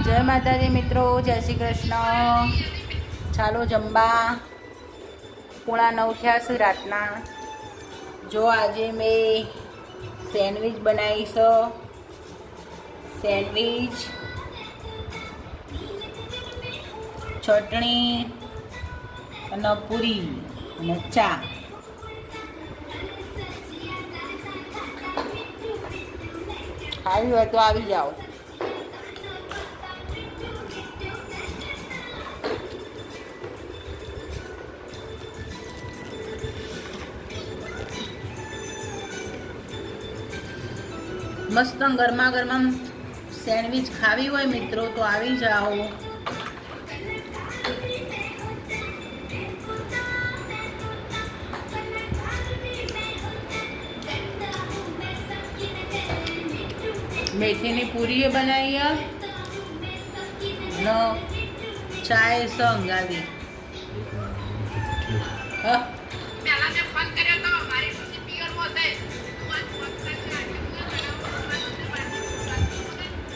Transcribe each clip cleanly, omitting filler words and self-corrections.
જય માતાજી મિત્રો, જય શ્રી કૃષ્ણ. ચાલો જમવા. 8:30 થયા છે રાતના. જો આજે મેં સેન્ડવિચ બનાવી છે. સેન્ડવિચ, ચટણી અને પૂરી અને ચા. આવી હોય તો આવી જાઓ. મસ્ત ગરમા ગરમ સેન્ડવિચ ખાવી હોય મિત્રો તો આવી જાઓ. મેથીની પૂરી બનાવી અને ચાય સંગાવી.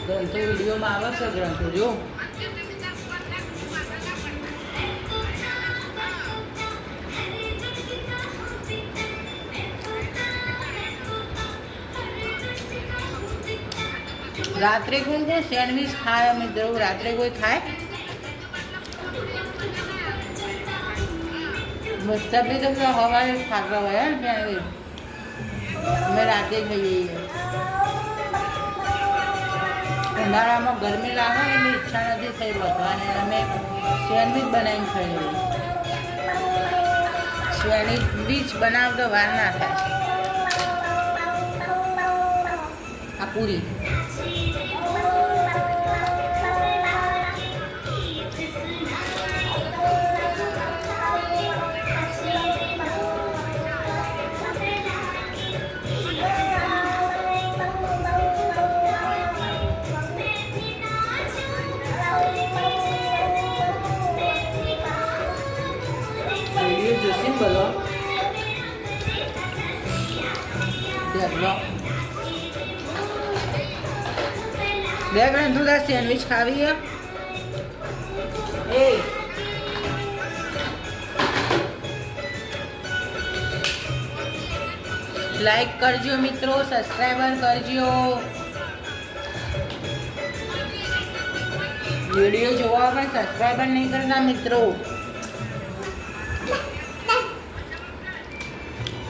ગ્રંથો વિડીયોમાં આવે છે. ગ્રંથો જો રાત્રે કોઈ સેન્ડવિચ ખાય મિત્રો? રાત્રે કોઈ ખાય? મોસ્ટલી તો સવારે ખાતા હોય સેન્ડવિચ. અમે રાતે ખાઈએ છીએ. ઉનાળામાં ગરમી લાગે એની ઈચ્છા નથી થઈ વધવાની. અમે સેન્ડવિચ બનાવીને ખાઈએ. સેન્ડવિચ બનાવતો વાર ના થાય. આ પૂરી બોલો. બે ગ્રંથો સેન્ડવિચ ખાવી એ લાઈક કરજો મિત્રો, સબસ્ક્રાઈબર કરજો. વિડીયો જોવા પણ સબસ્ક્રાઈબર નહીં કરતા મિત્રો.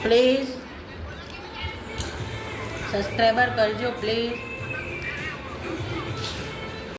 પ્લીઝ સબસ્ક્રાઈબર કરજો પ્લીઝ.